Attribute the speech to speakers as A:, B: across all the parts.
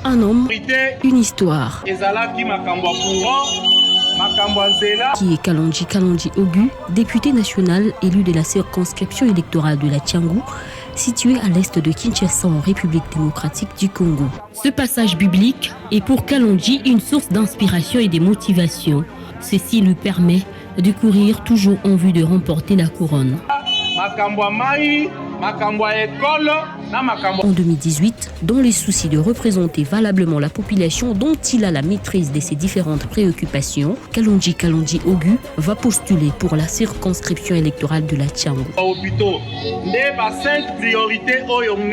A: Un homme, une histoire. Qui est Kalonji Ogu, député national élu de la circonscription électorale de la Tchangou, située à l'est de Kinshasa en République démocratique du Congo. Ce passage biblique est pour Kalonji une source d'inspiration et de motivation. Ceci lui permet de courir toujours en vue de remporter la couronne. En 2018, dans les soucis de représenter valablement la population dont il a la maîtrise de ses différentes préoccupations, Kalonji Ogu va postuler pour la circonscription électorale de la Tchangou.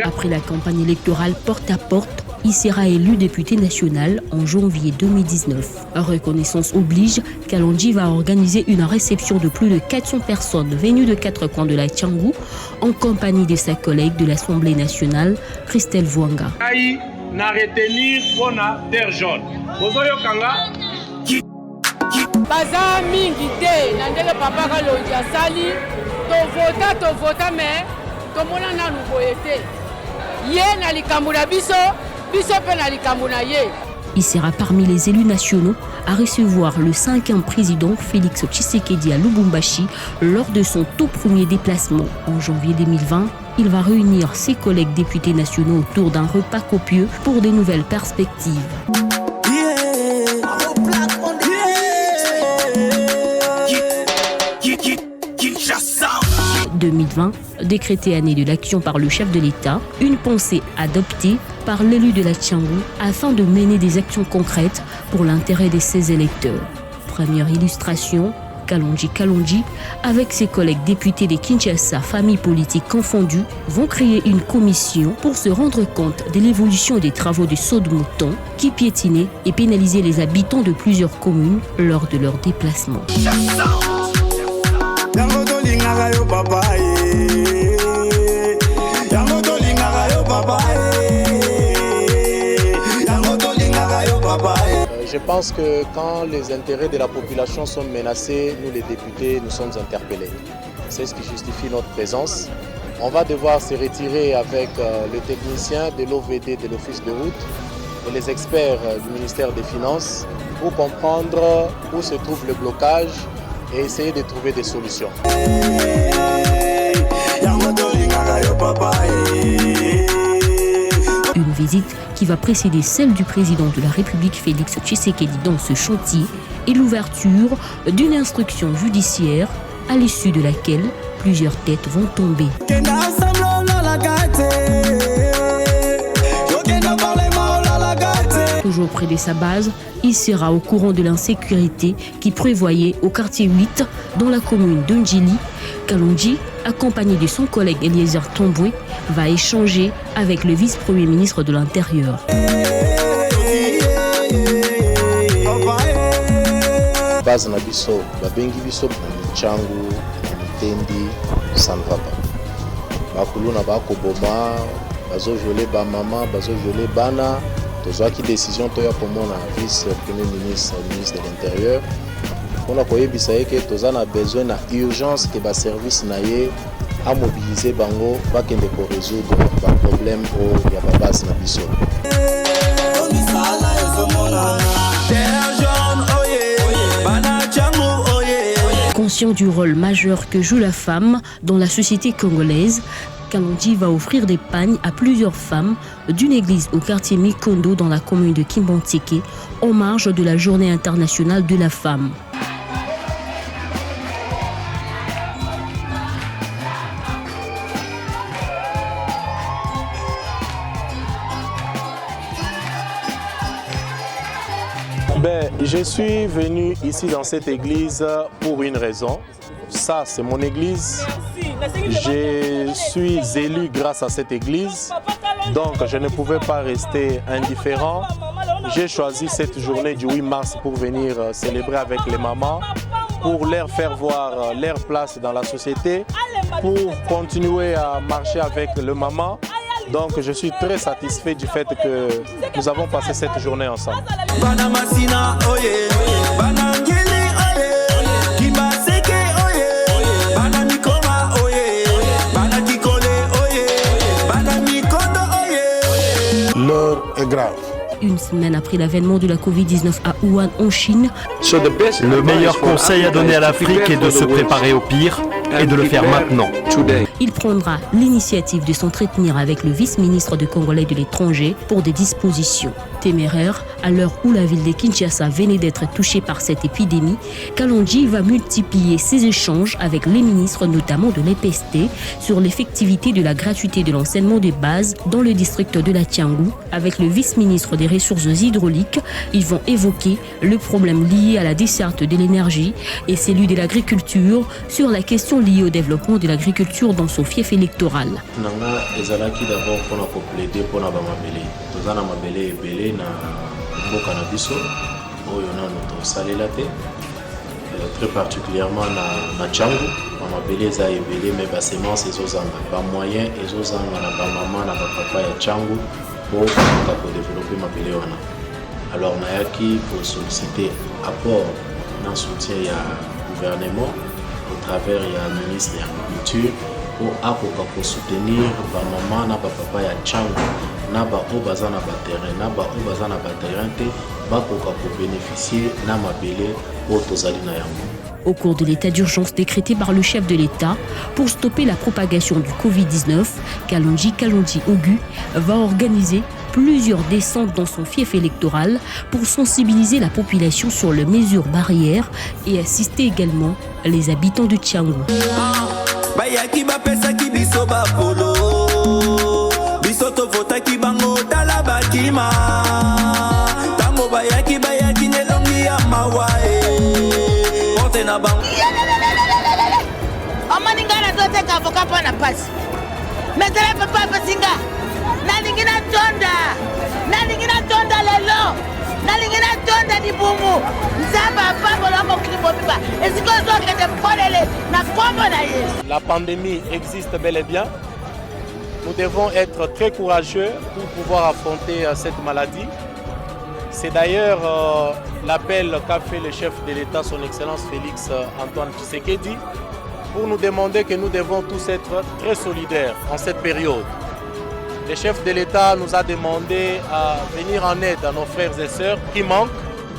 A: Après la campagne électorale porte à porte, il sera élu député national en janvier 2019. Reconnaissance oblige, Kalonji va organiser une réception de plus de 400 personnes venues de 4 coins de la Tchangou en compagnie de sa collègue de l'Assemblée nationale, Christelle Vouanga.
B: Baza mingi te nandele papa Kalonji asali to vota mais to mona na nuboye te ye na likambo na biso pe na likambo na ye.
A: Il sera parmi les élus nationaux à recevoir le 5e président Félix Tshisekedi à Lubumbashi lors de son tout premier déplacement. En janvier 2020, il va réunir ses collègues députés nationaux autour d'un repas copieux pour de nouvelles perspectives. 2020, décrétée année de l'action par le chef de l'État, une pensée adoptée par l'élu de la Tchangou afin de mener des actions concrètes pour l'intérêt de ses électeurs. Première illustration, Kalonji, avec ses collègues députés de Kinshasa, familles politiques confondues, vont créer une commission pour se rendre compte de l'évolution des travaux de saut de mouton qui piétinaient et pénalisaient les habitants de plusieurs communes lors de leur déplacement.
C: Je pense que quand les intérêts de la population sont menacés, nous les députés, nous sommes interpellés. C'est ce qui justifie notre présence. On va devoir se retirer avec le technicien de l'OVD de l'Office de route et les experts du ministère des Finances pour comprendre où se trouve le blocage et essayer de trouver des solutions.
A: Une visite qui va précéder celle du président de la République Félix Tshisekedi dans ce chantier et l'ouverture d'une instruction judiciaire à l'issue de laquelle plusieurs têtes vont tomber. Toujours près de sa base, il sera au courant de l'insécurité qui prévoyait au quartier 8 dans la commune d'Ndjili. Kalonji, accompagné de son collègue Eliezer Tomboué, va échanger avec le vice-premier ministre de l'Intérieur.
C: Base na biso, babengi biso Tchangou, Tendi, ça ne va pas. Bakulu na bako boma, bazo violé ba maman, bazo violé bana. Toza qui décision toya pour mon vice-premier ministre, ministre de l'Intérieur. On a koyebisa que toza na besoin na urgence que ba service na ye à mobiliser bango bakende pour résoudre ba problème au ya ba base na biso.
A: Conscient du rôle majeur que joue la femme dans la société congolaise, Kalonji va offrir des pagnes à plusieurs femmes d'une église au quartier Mikondo dans la commune de Kimbanteke en marge de la Journée internationale de la femme.
C: Je suis venu ici dans cette église pour une raison. Ça, c'est mon église. Je suis élu grâce à cette église. Donc, je ne pouvais pas rester indifférent. J'ai choisi cette journée du 8 mars pour venir célébrer avec les mamans, pour leur faire voir leur place dans la société, pour continuer à marcher avec le maman. Donc je suis très satisfait du fait que nous avons passé cette journée ensemble.
D: l'heure est grave.
A: Une semaine après l'avènement de la Covid-19 à Wuhan en Chine,
E: le meilleur conseil à donner à l'Afrique est de se préparer au pire et de le faire maintenant.
A: il prendra l'initiative de s'entretenir avec le vice-ministre de Congolais de l'étranger pour des dispositions téméraires. À l'heure où la ville de Kinshasa venait d'être touchée par cette épidémie, Kalonji va multiplier ses échanges avec les ministres, notamment de l'EPST, sur l'effectivité de la gratuité de l'enseignement de base dans le district de la Tiangou. Avec le vice-ministre des ressources hydrauliques, ils vont évoquer le problème lié à la desserte de l'énergie et celui de l'agriculture sur la question liée au développement de l'agriculture dans son fief électoral.
C: Très particulièrement na Tiangou, mabele eza ebele mais ba semence ezozanga ba moyen ezozanga na ba maman na ba papa ya Tiangou pour développer mabele wana. Alors nayaki pour solliciter apport dans soutien ya gouvernement au travers ya ministre de l'agriculture pour akoka pour soutenir ba maman na ba papa ya Tiangou na ba obaza na ba terrain na ba obaza na ba terrain te bakoka pour bénéficier na mabele au tozali na yango.
A: Au cours de l'état d'urgence décrété par le chef de l'État pour stopper la propagation du Covid-19, Kalonji Ogu va organiser plusieurs descentes dans son fief électoral pour sensibiliser la population sur les mesures barrières et assister également les habitants de Tiangou.
C: La pandémie existe bel et bien. Nous devons être très courageux pour pouvoir affronter cette maladie. C'est d'ailleurs l'appel qu'a fait le chef de l'État, son Excellence Félix Antoine Tshisekedi, pour nous demander que nous devons tous être très solidaires en cette période. Le chef de l'État nous a demandé à venir en aide à nos frères et sœurs qui manquent.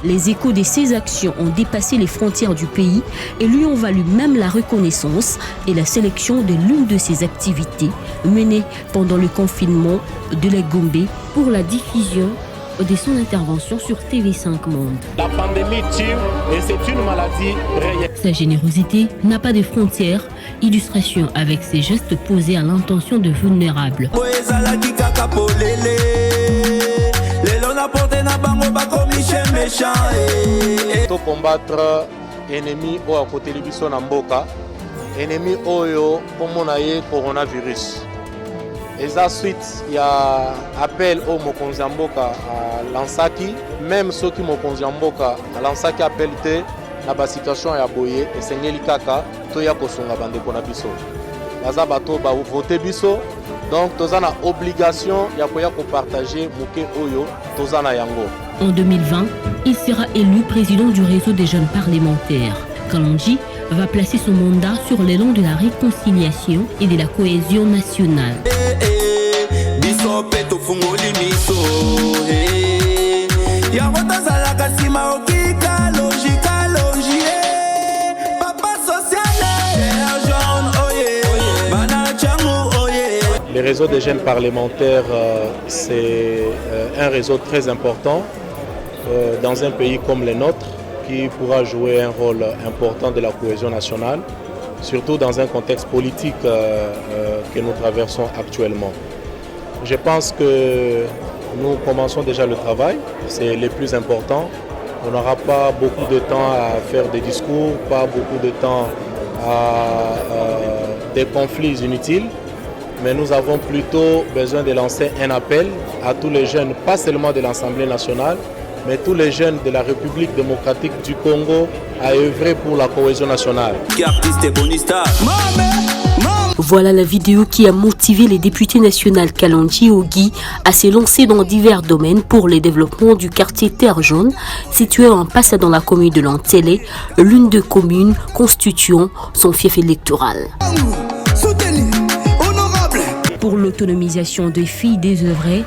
A: Les échos de ses actions ont dépassé les frontières du pays et lui ont valu même la reconnaissance et la sélection de l'une de ses activités menées pendant le confinement de la Gombe pour la diffusion de son intervention sur TV5 Monde.
C: La pandémie tue et c'est une maladie réelle.
A: Sa générosité n'a pas de frontières, illustration avec ses gestes posés à l'intention de vulnérables.
C: Pour combattre ennemi au à côté de biso na mboka, ennemi oyo pomona ye coronavirus. Et ça suite il y a appel au mokonzi mboka à lansaki, même ceux qui mokonzi mboka à lansaki appel te na ba situation ya boye esengeli kaka to ya kosunga bandeko na biso. Baza bato ba voter biso. Donc, nous avons l'obligation de partager Mouké Oyo, Tozana Yango.
A: En 2020, il sera élu président du réseau des jeunes parlementaires. Kalonji va placer son mandat sur l'élan de la réconciliation et de la cohésion nationale.
C: Le réseau des jeunes parlementaires, c'est un réseau très important dans un pays comme le nôtre qui pourra jouer un rôle important de la cohésion nationale, surtout dans un contexte politique que nous traversons actuellement. Je pense que nous commençons déjà le travail, c'est le plus important. On n'aura pas beaucoup de temps à faire des discours, pas beaucoup de temps à des conflits inutiles. Mais nous avons plutôt besoin de lancer un appel à tous les jeunes, pas seulement de l'Assemblée nationale, mais tous les jeunes de la République démocratique du Congo à œuvrer pour la cohésion nationale.
A: Voilà la vidéo qui a motivé les députés nationaux Kalonji Ogu à se lancer dans divers domaines pour le développement du quartier Terre Jaune, situé en passe dans la commune de Lantélé, l'une des communes constituant son fief électoral. Pour l'autonomisation des filles désœuvrées,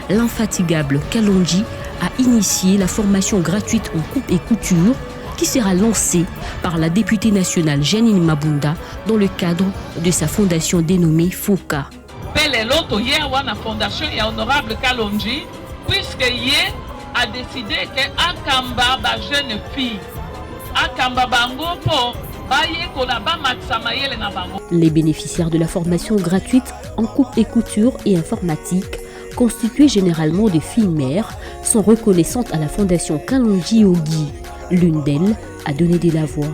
A: l'infatigable Kalonji a initié la formation gratuite en coupe et couture qui sera lancée par la députée nationale Janine Mabunda dans le cadre de sa fondation dénommée FOCA.
D: La fondation est honorable Kalonji puisque Yé a décidé que Akamba ba jeune fille Akamba bango po baye kolaba matsamaye na bango.
A: Les bénéficiaires de la formation gratuite en coupe et couture et informatique, constituées généralement de filles mères, sont reconnaissantes à la fondation Kalonji Ogi. L'une d'elles a donné de la voix.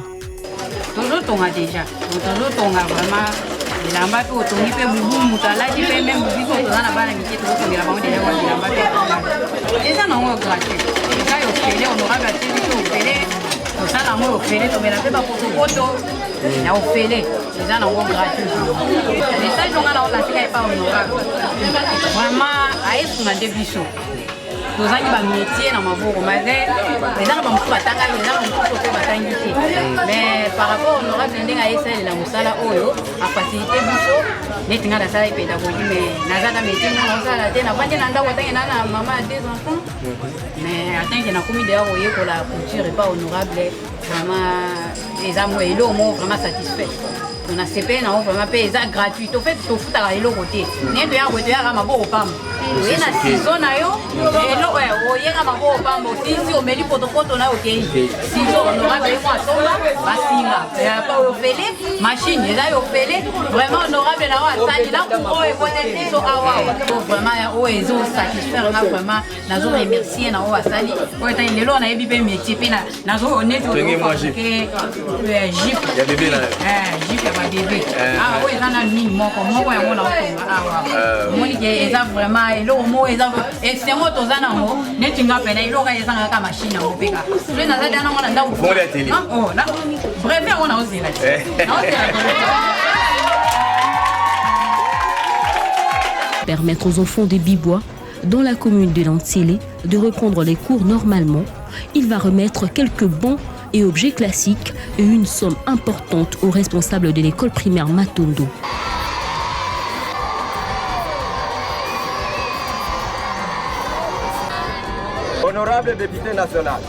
F: tozangi ba métier na maboko maze ezanga bamutu batanga ezanga bamutu pe batangi te mais par rapport honorable ndenge ayesalela mosala oyo afacilité biso neti nga nasala pédagogie mais nazala métier nga nasala te navandi na ndako atange na mama ya 2 enfants mais atange nakomi deya koyekola culture epa honorable vraiment eza mo elo mo vraiment satisfait on a CP na vraiment pe eza gratuit au fait tofutaka eloko te neto ya kotoyaka maboko pamba oye na sizo na yo elo oyenga maboko pamba osisi omeli potopoto na yo okei sizo honorable mo asomba basinga pa ofele machine eza yo ofele vraiment honorable na yo asali na oyo ekoteli so awa vraiment oyo ezo satisfaire nga vraiment nazo remercier na oyo asali oyo tani lelo nayebi pe métier pe nazo neti oyoke jip ya bébé na jip ya bébé ah oyo eza na nini moko yango na otonga awa omoni ke eza vraiment eloko mo eza esengo toza nango neti nga pena eloko ezanga kaka machine yango mpe kaka so naza dia nango na ndako bref yango naozela te
A: Permettre aux enfants de Bibois, dans la commune de Lantsele, de reprendre les cours normalement, il va remettre quelques bons et objets classiques et une somme importante aux responsables de l'école primaire Matondo.
G: Honorable député national,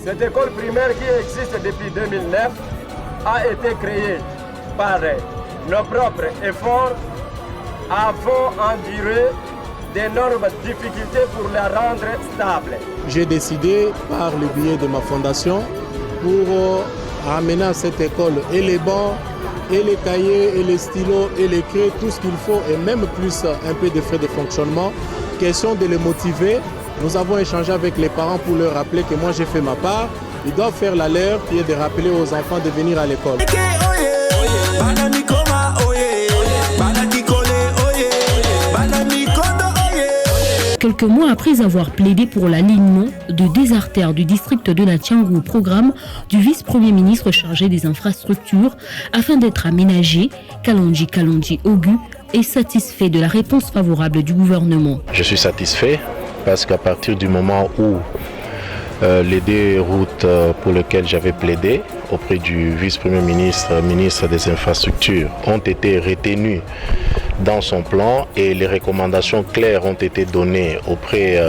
G: cette école primaire qui existe depuis 2009 a été créée par nos propres efforts avons enduré d'énormes difficultés pour la rendre stable.
C: J'ai décidé, par le biais de ma fondation, pour amener à cette école et les bancs, et les cahiers, et les stylos, et les crayons, tout ce qu'il faut, et même plus un peu de frais de fonctionnement. Question de les motiver. Nous avons échangé avec les parents pour leur rappeler que moi j'ai fait ma part. Ils doivent faire la leur, qui est de rappeler aux enfants de venir à l'école.
A: Quelques mois après avoir plaidé pour l'alignement de deux artères du district de la Tchangou au programme du vice-premier ministre chargé des infrastructures afin d'être aménagé, Kalonji Ogu est satisfait de la réponse favorable du gouvernement.
H: Je suis satisfait parce qu'à partir du moment où les deux routes pour lesquelles j'avais plaidé auprès du vice-premier ministre, ministre des infrastructures, ont été retenues dans son plan et les recommandations claires ont été données auprès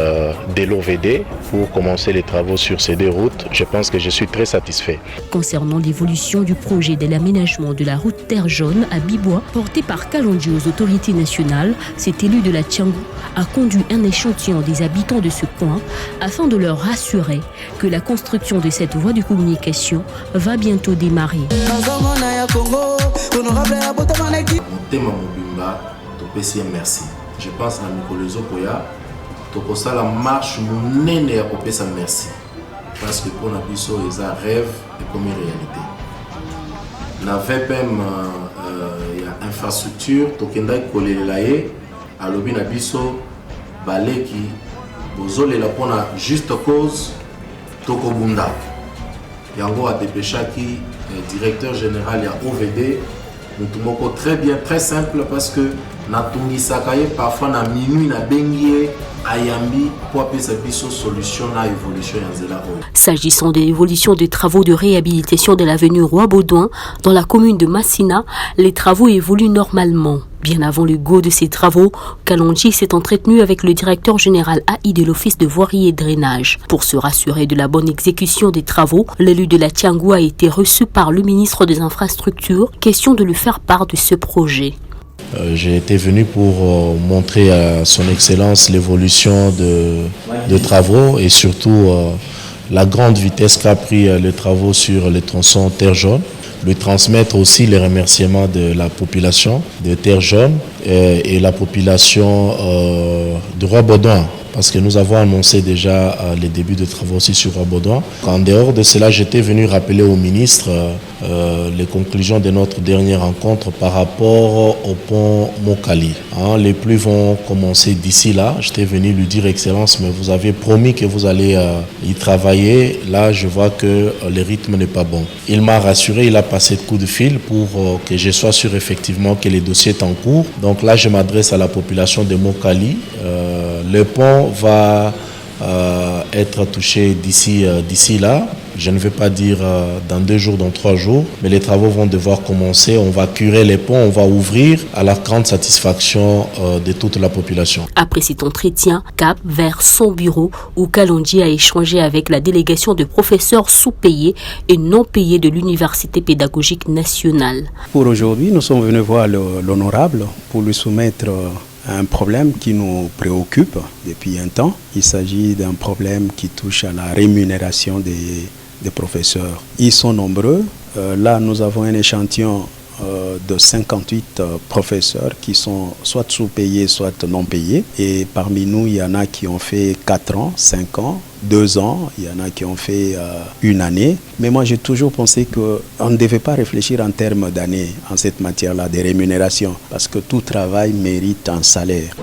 H: de l'OVD pour commencer les travaux sur ces deux routes. Je pense que je suis très satisfait.
A: Concernant l'évolution du projet de l'aménagement de la route Terre Jaune à Bibois, porté par Kalonji aux autorités nationales, cet élu de la Tchangou a conduit un échantillon des habitants de ce coin afin de leur rassurer que la construction de cette voie de communication va bientôt démarrer.
I: Merci. Je pense à Nicolas Zopoya, tokosa la marche monene ya kopesa merci. Parce que pour Nabiso, ils ont rêve et comme réalité. La VPM, il y a infrastructure, tokenda kolelaye, à l'obi Nabiso, baleki, bozole la pona juste cause, tokobunda. Yango a dépêché qui directeur général ya OVD. Nous très bien, très simple parce que natungi sakaye parfois na minuit na bengie ayambi pour appeler sa solution à évolution yanzela.
A: S'agissant de l'évolution des travaux de réhabilitation de l'avenue Roi Baudouin dans la commune de Massina, les travaux évoluent normalement. Bien avant le go de ces travaux, Kalonji s'est entretenu avec le directeur général AI de l'Office de voirie et drainage. Pour se rassurer de la bonne exécution des travaux, l'élu de la Tiangou a été reçu par le ministre des Infrastructures, question de lui faire part de ce projet.
H: J'ai été venu pour montrer à son Excellence l'évolution de travaux et surtout la grande vitesse qu'a pris les travaux sur les tronçons Terre Jaune. Lui transmettre aussi les remerciements de la population de Terre Jaune et la population de Roi-Baudouin. Parce que nous avons annoncé déjà les débuts de travaux aussi sur Roi-Baudouin. En dehors de cela, j'étais venu rappeler au ministre les conclusions de notre dernière rencontre par rapport au pont Mokali. Les pluies vont commencer d'ici là. J'étais venu lui dire, Excellence, mais vous avez promis que vous allez y travailler. Là, je vois que le rythme n'est pas bon. Il m'a rassuré, il a passé de coup de fil pour que je sois sûr effectivement que le dossier est en cours. Donc là, je m'adresse à la population de Mokali. Le pont va être touché d'ici là. Je ne vais pas dire dans 2 jours, dans 3 jours, mais les travaux vont devoir commencer. On va curer les ponts, on va ouvrir à la grande satisfaction de toute la population.
A: Après cet entretien, cap vers son bureau où Kalonji a échangé avec la délégation de professeurs sous-payés et non payés de l'Université pédagogique nationale.
J: Pour aujourd'hui, nous sommes venus voir l'honorable pour lui soumettre un problème qui nous préoccupe depuis un temps. Il s'agit d'un problème qui touche à la rémunération des professeurs. Ils sont nombreux. Là, nous avons un échantillon de 58 professeurs qui sont soit sous-payés, soit non payés. Et parmi nous, il y en a qui ont fait 4 ans, 5 ans, 2 ans, il y en a qui ont fait 1 année. Mais moi, j'ai toujours pensé qu'on ne devait pas réfléchir en termes d'années en cette matière-là, des rémunérations, parce que tout travail mérite un salaire.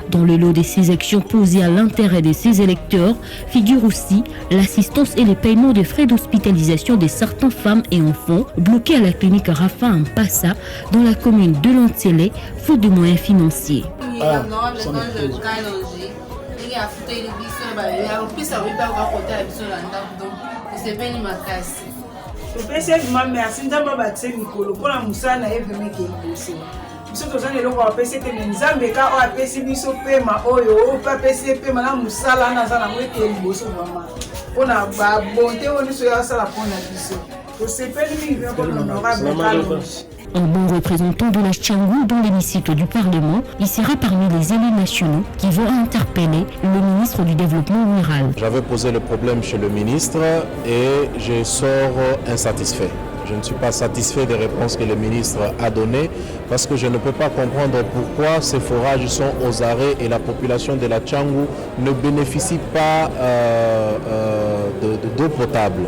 A: Dans le lot de ces actions posées à l'intérêt de ses électeurs figure aussi l'assistance et le paiement des frais d'hospitalisation de certaines femmes et enfants bloqués à la clinique Rafa en Passa dans la commune de Lantsele, faute de moyens financiers.
K: biso tozali eloko bapesi ete nzambe ka oyo apesi biso pema oyo ope apesi pema na mosala wana aza nango ete liboso vraimen mpona babonte oyo nyonso asala mpona biso tosepeli mingi mpona honorable Kalonji.
A: Un bon représentant de la Tiangou dans l'hémicycle du Parlement, il sera parmi les élus nationaux qui vont interpeller le ministre du Développement rural.
C: J'avais posé le problème chez le ministre et je sors insatisfait. Je ne suis pas satisfait des réponses que le ministre a données parce que je ne peux pas comprendre pourquoi ces forages sont aux arrêts et la population de la Tiangou ne bénéficie pas d'eau potable.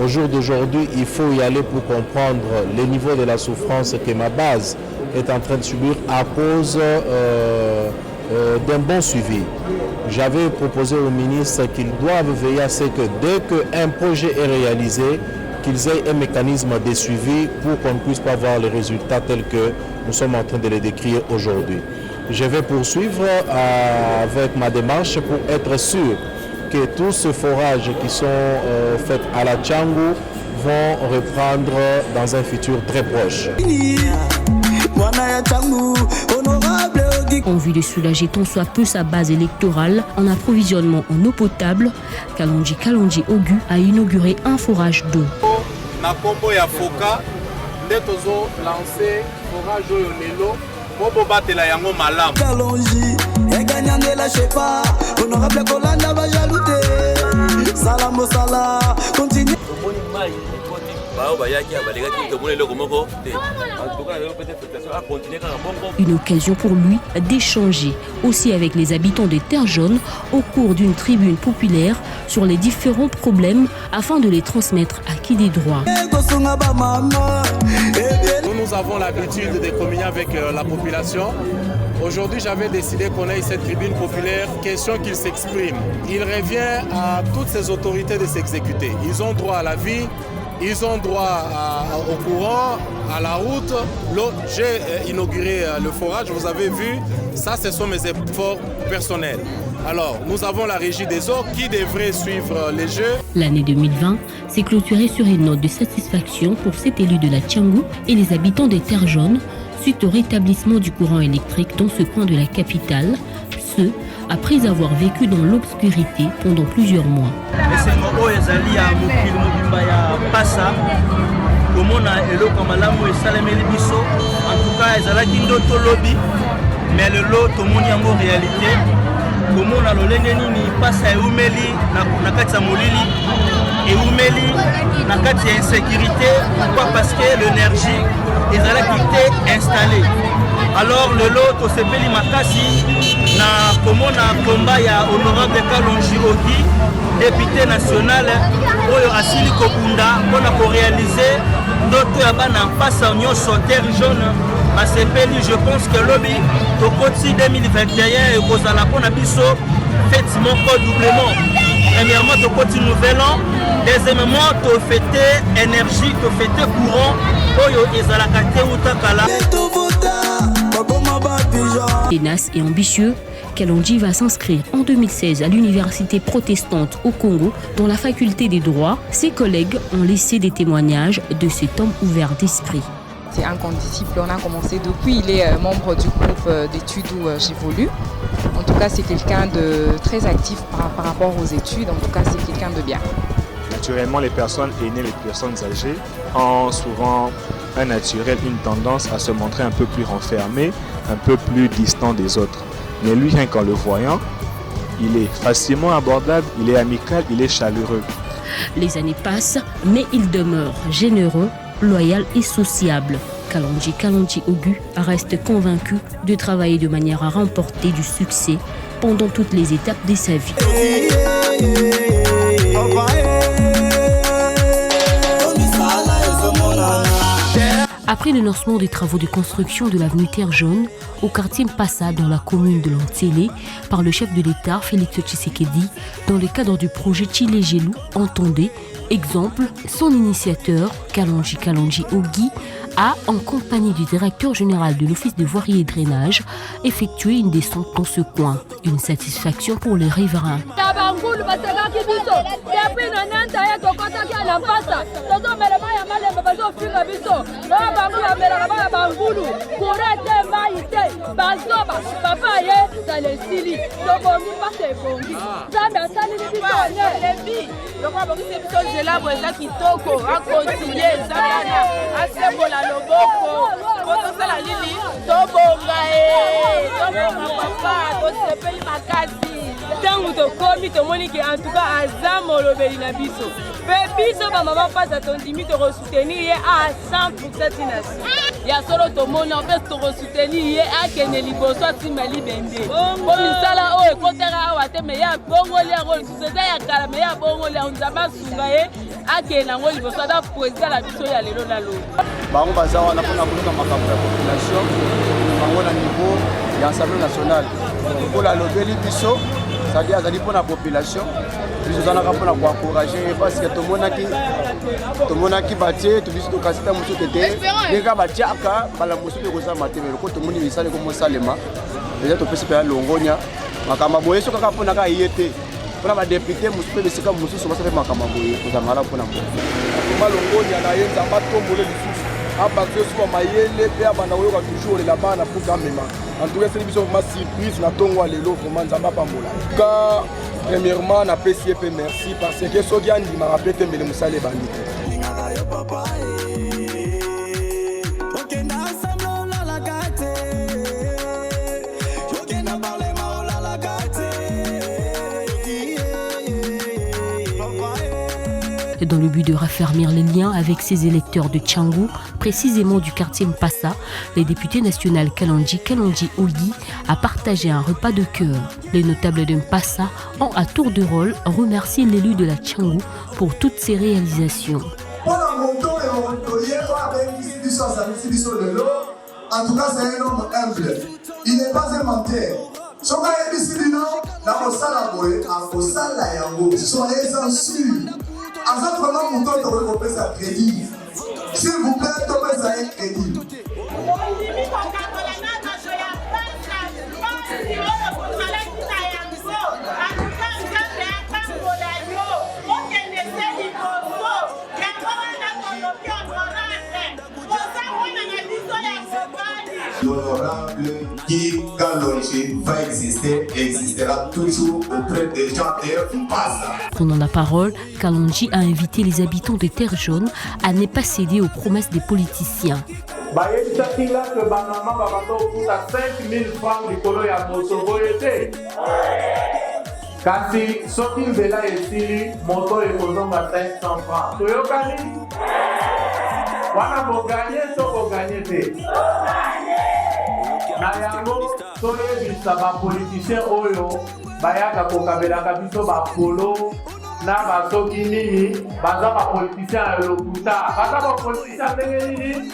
C: Au jour d'aujourd'hui, il faut y aller pour comprendre le niveau de la souffrance que ma base est en train de subir à cause d'un bon suivi. J'avais proposé au ministre qu'ils doivent veiller à ce que dès qu'un projet est réalisé, qu'ils aient un mécanisme de suivi pour qu'on ne puisse pas voir les résultats tels que nous sommes en train de les décrire aujourd'hui. Je vais poursuivre avec ma démarche pour être sûr que tous ces forages qui sont faits à la Tiangou vont reprendre dans un futur très proche.
A: En vue de soulager tant soit peu sa base électorale en approvisionnement en eau potable, Kalonji Ogu a inauguré un forage d'eau.
C: Na kombo ya foka nde tozo lancer forage oyo lelo po batela yango malamu.
L: Kalonji eganyandela chepa honorable kolanda ba jaloute salamo sala continue.
A: Une occasion pour lui d'échanger aussi avec les habitants de Terre Jaune au cours d'une tribune populaire sur les différents problèmes afin de les transmettre à qui des droits.
C: Nous avons l'habitude de communier avec la population Aujourd'hui, j'avais décidé qu'on ait cette tribune populaire, question qu'il s'exprime. Il revient à toutes ces autorités de s'exécuter. Ils ont droit à la vie, ils ont droit au courant, à la route. J'ai inauguré le forage, vous avez vu, ça ce sont mes efforts personnels. Alors, nous avons la régie des eaux qui devrait suivre les jeux.
A: L'année 2020 s'est clôturée sur une note de satisfaction pour cet élu de la Tchangou et les habitants des Terres Jaunes suite au rétablissement du courant électrique dans ce coin de la capitale, ce après avoir vécu dans l'obscurité pendant plusieurs mois.
M: Mais le lot, tout le monde est en réalité. Tout le monde a le passe à Oumeli, Nakati Molili, et Oumeli, Nakati insécurité. Pourquoi? Parce que l'énergie est installée. Alors le lot, tout se peli Makasi, na komona combat ya honorable Kalonji Ogi, député national, Oyo Asili Kokunda, pour réaliser d'autres yabana passe à Union sur Terre Jaune. Je pense que lobby au côté 2021 et aux alapona biso fait mon code doublement. Premièrement au côté nouvel an, deuxièmement au fêter énergie, au fêter courant, oyo ezalakate utakala.
A: Tenace et ambitieux, Kalonji va s'inscrire en 2016 à l'université protestante au Congo dans la faculté des droits. Ses collègues ont laissé des témoignages de cet homme ouvert d'esprit.
N: C'est un condisciple, on a commencé depuis, il est membre du groupe d'études où j'évolue. En tout cas, c'est quelqu'un de très actif par rapport aux études, en tout cas, c'est quelqu'un de bien.
O: Naturellement, les personnes aînées, les personnes âgées ont souvent un naturel, une tendance à se montrer un peu plus renfermé, un peu plus distant des autres. Mais lui, rien qu'en le voyant, il est facilement abordable, il est amical, il est chaleureux.
A: Les années passent, mais il demeure généreux, loyal et sociable. Kalonji Ogu reste convaincu de travailler de manière à remporter du succès pendant toutes les étapes de sa vie. Après le lancement des travaux de construction de l'avenue Terre Jaune au quartier Mpassa dans la commune de Lantsele par le chef de l'État Félix Tshisekedi dans le cadre du projet Tshilé-Gelou, entendez, exemple, son initiateur Kalonji Ogi a, en compagnie du directeur général de l'Office de voirie et drainage, effectué une descente dans ce coin. Une satisfaction pour les riverains.
B: Tango tokomi tomoni ke en tout cas azamo lobeli na biso. Pe biso ba maman passe tondimi to soutenir ye à 100% tinasi. Ya solo tomoni en fait to soutenir ye akene liboso timali bende. Ko misala o ekotera awa te me ya bongo le ngo société ya kala me ya bongo le nzamba sunga ye akena ngo liboso da président la biso ya lelo na lo.
P: Bango bazawa na pona kuluka makambo ya population bango na niveau ya Assemblée nationale. Pour la lobeli biso c'est-à-dire azali pour la population biso zanaka pour la encourager parce que tomonaki batie tobiso tokasita mosu tete ndeka batiaka bala mosu pe kozama te mais ko tomoni misale ko mosalema déjà topesi pe longonya makamba boye so kaka pona ka yete pona ba député mosu pe besika mosu so basale makamba boye kozama la pona mbo ma longonya na yenza batombole lisusu abazo so mayele pe abana oyo ka toujours la bana pour gamema. En tout cas, c'est une surprise na tongo lelo vraiment nzamba pambola. Ka premièrement na PCP merci parce que Sogiandi m'a rappelé que mbele musale bandi.
A: Dans le but de raffermir les liens avec ses électeurs de Tchangou, précisément du quartier Mpassa, les députés nationaux Kalonji Ogi a partagé un repas de cœur. Les notables de Mpassa ont à tour de rôle remercié l'élu de la Tchangou pour toutes ses réalisations.
Q: En tout cas, c'est un homme humble. il n'est pas un menteur. Soka ebisibino na kosala boye akosala yango soyez-en sûrs. Aza vraiment mutoto kokopesa crédit. S'il vous plaît, topesa un crédit. L'honorable Guy Kalonji va exister et existera toujours auprès des gens de Mpasa.
A: Prenant la parole, Kalonji a invité les habitants de Terre Jaune à ne pas céder aux promesses des politiciens.
R: Kasi soki nzela esili moto ekozonga 500 francs toyokani wana boganye to boganye te na yango toyebisa bapolitisien oyo bayaka kokabelaka biso bapolo na basoki nini baza bapolitisien ya lokuta baza bapolitisien ndenge nini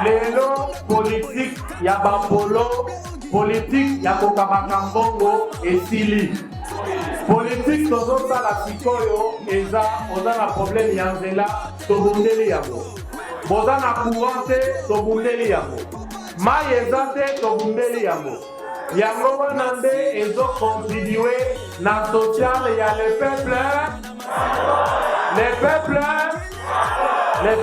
R: lelo politique ya bapolo politique ya kokabaka mbongo esili politique tozosala sikoyo eza oza na problème ya nzela tobundeli yango boza na courant te tobundeli yango mai eza te tobundeli yango yango wana nde ezocontribue na sociale ya le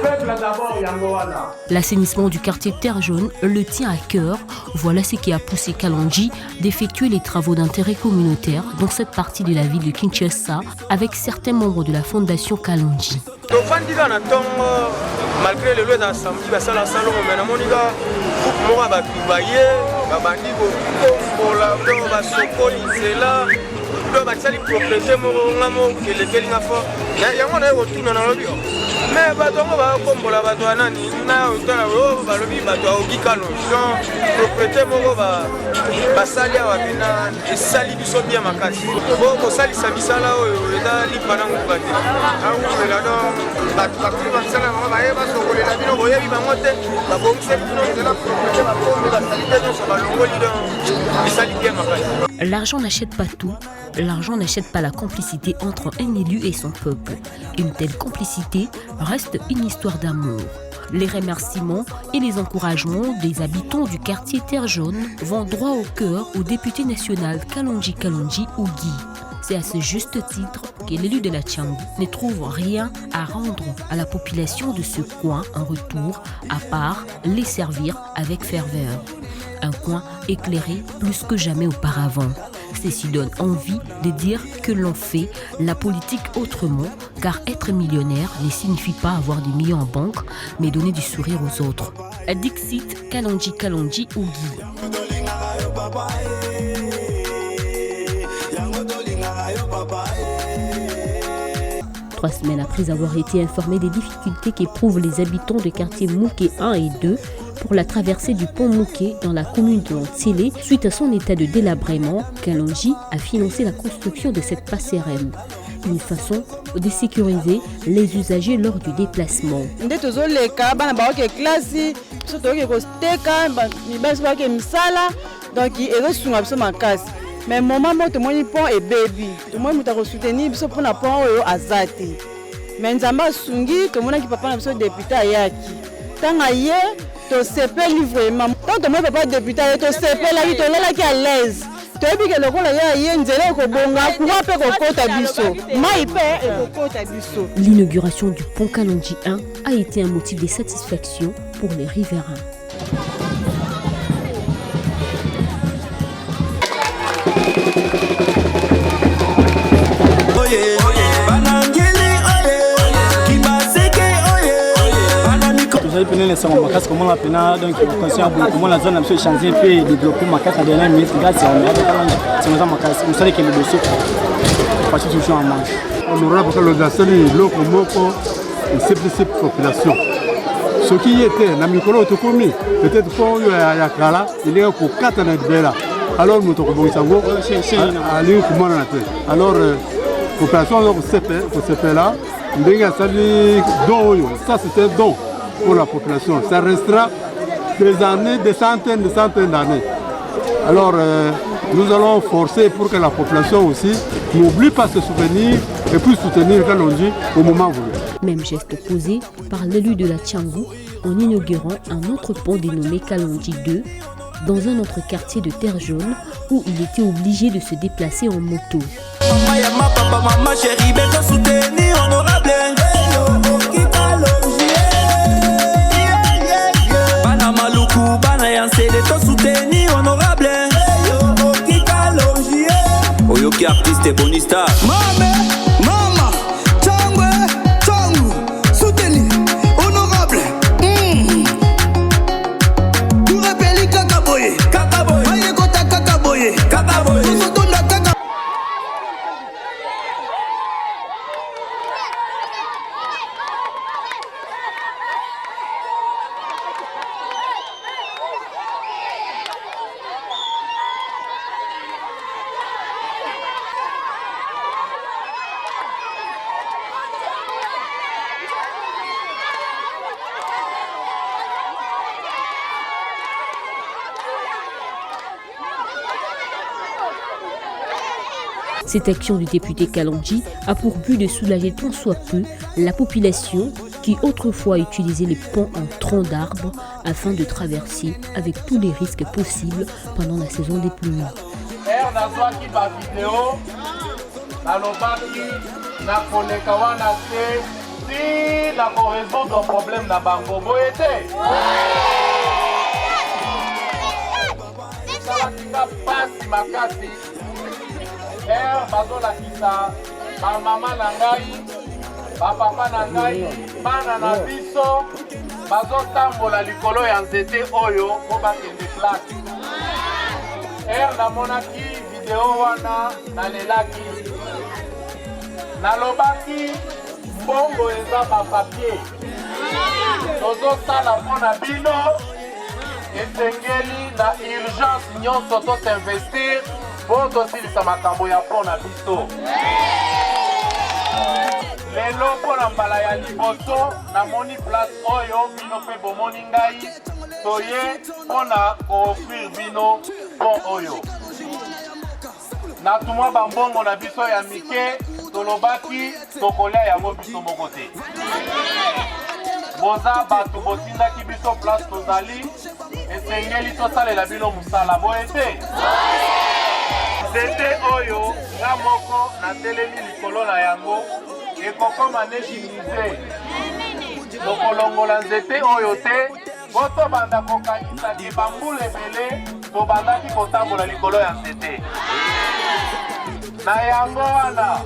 R: peuple d'abord yango wana.
A: L'assainissement du quartier Terre Jaune le tient à cœur. Voilà ce qui a poussé Kalonji d'effectuer les travaux d'intérêt communautaire dans cette partie de la ville de Kinshasa avec certains membres de la fondation Kalonji.
G: Malgré le loi d'assemblée, basala salon, mais na monika moi ba tubaye, ba bandi ko la do ba sokoli zela, do ba tsali protéger mo ngamo kele kelinga fo. Ya ngona yo tuna na lobi. Mais ba tongo ba kombola ba to anani na utala wo ba lobi ba to okikalo. Donc protéger mo ba sali wa bina et sali biso bien makasi. Ko sali sa bisala oyo eza lipana ngubati. Ah oui, là donc ba ba sala ba ba sokolela bino boyebi bango te ba bongise bino zela protéger ba kombe ba sali bino so ba longoli donc sali bien makasi.
A: L'argent n'achète pas tout. L'argent n'achète pas la complicité entre un élu et son peuple. Une telle complicité reste une histoire d'amour. Les remerciements et les encouragements des habitants du quartier Terre Jaune vont droit au cœur au député national Kalonji Ougui. C'est à ce juste titre que l'élu de la Tchangou ne trouve rien à rendre à la population de ce coin en retour, à part les servir avec ferveur. Un coin éclairé plus que jamais auparavant. Ceci donne envie de dire que l'on fait la politique autrement, car être millionnaire ne signifie pas avoir des millions en banque, mais donner du sourire aux autres. Dixit Kalonji Ougui. 3 semaines après avoir été informé des difficultés qu'éprouvent les habitants des quartiers Mouké 1 et 2 pour la traversée du pont Mouké dans la commune de Ntsélé, suite à son état de délabrement, Kalonji a financé la construction de cette passerelle. Une façon de sécuriser les usagers lors du déplacement.
S: Mais moment où tout le monde pont et baby, tout le monde a soutenu biso pour na pont oyo azati. Mais nzamba sungi tout le monde qui papa biso député ayaki. Tanga ye to CP livre maman. Tant tout le monde papa député to CP la vie to la qui à l'aise. To ebi ke lokola ya ye nzela ko bonga courant pe ko kota biso. Mai pe e ko kota biso.
A: L'inauguration du pont Kalonji 1 a été un motif de satisfaction pour les riverains.
T: J'ai pris les salons macas comment la pena donc conscient comment la zone a pu changer puis développer macas à dernière minute grâce à c'est nos macas vous savez que le dossier parce que toujours en marche
U: honorable pour le dasali loko moko c'est population ce qui était na mikolo to komi peut-être pour ya kala il est pour 4 na bela alors nous to ko bonsango ali ko mona na te alors population donc c'est là ndenge sali don ça c'était don pour la population. Ça restera des années, des centaines d'années. Alors nous allons forcer pour que la population aussi n'oublie pas ce souvenir et puisse soutenir Kalonji au moment voulu.
A: Même geste posé par l'élu de la Tchangou en inaugurant un autre pont dénommé Kalonji 2 dans un autre quartier de Terre Jaune où il était obligé de se déplacer en moto.
L: Maman chérie, besoin soutenir honorable. Bana maluku, bana yanse de to soutenir honorable. Oyoki artiste et bonista. Mama, Tchangwe, Tchangou, soutenir honorable. Pour rappeler Kakaboye, Kakaboye, Ayekota Kakaboye, Kakaboye.
A: Cette action du député Kalonji a pour but de soulager tant soit peu la population qui autrefois utilisait les ponts en troncs d'arbres afin de traverser avec tous les risques possibles pendant la saison des pluies.
C: bazolakisa bamama na ngai bapapa na ngai bana na biso bazotambola likolo ya nzete oyo po bakende klase. Namonaki video wana nalelaki nalobaki mbongo eza bapapie tozosala mpo na bino esengeli na urgence nyonso tosinvestir po tosilisa makambo ya mpo na biso. Lelo mpo na mbala ya liboso namoni place oyo bino mpe bomoni ngai toye mpo na koofrir bino pont oyo. Natumwa bambongo na biso ya mike tolobaki tokolia yango biso moko te. Boza bato botindaki biso place tozali esengeli tosalela bino mosala boye te. Nzete oyo nga moko natelemi likolo na yango ekokoma negilize. Tokolongola nzete oyo te po tobanda kokanisaki bambula ebele tobandaki kotambola likolo ya nzete. Na yango wana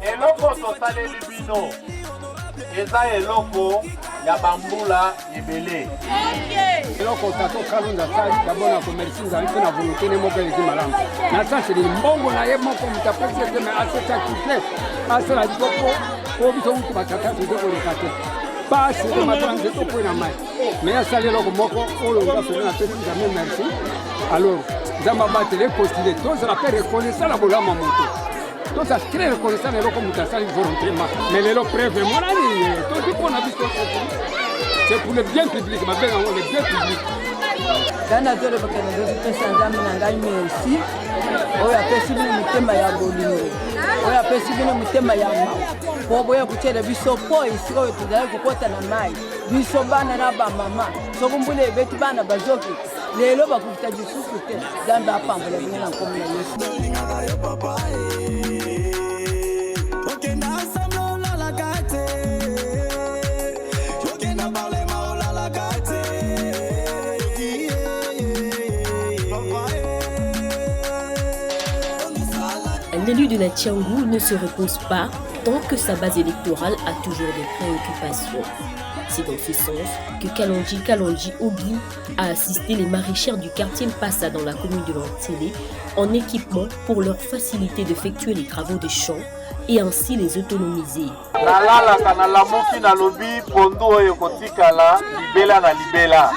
C: eloko tosaleli bino eza eloko ya bambula ebele.
E: Eloko tato Kalonji sali d'abord na commerce nzali pe na volonté ne moko eleki malamu. Na sasa ni mbongo na ye moko mutapesi ete me aseta kite asala dikopo po biso mutu batata tuzo rekate. Basi de matran de topo na mai. Mais asali eloko moko oyo ngafela na pesi jamais merci. Alors zamba batele postulé tous la paix reconnaissant la bolama moto. Tous à créer reconnaissant eloko mutasali volontairement. Mais lelo preuve monani to diko na biso. C'est pour le bien public, ma belle, le bien public.
S: Dans la zone de merci. On a fait le thème ya bolingo. On a fait le thème ya ma. Pour boya kuchela biso po isiko tudala kukota na mai. Biso bana na ba mama. Sokumbule betu bana bajoki. Lelo bakuta jisusu te. Zamba pambole bina komuna Yesu.
A: L'élu de la Tchangou ne se repose pas tant que sa base électorale a toujours des préoccupations. C'est dans ce sens que Kalonji Ogi a assisté les maraîchères du quartier Mpassa dans la commune de Lantélé en équipement pour leur faciliter d'effectuer les travaux des champs et ainsi les autonomiser.
C: Nalalaka na lamuki na lobi pondu oyo kotikala libela na libela.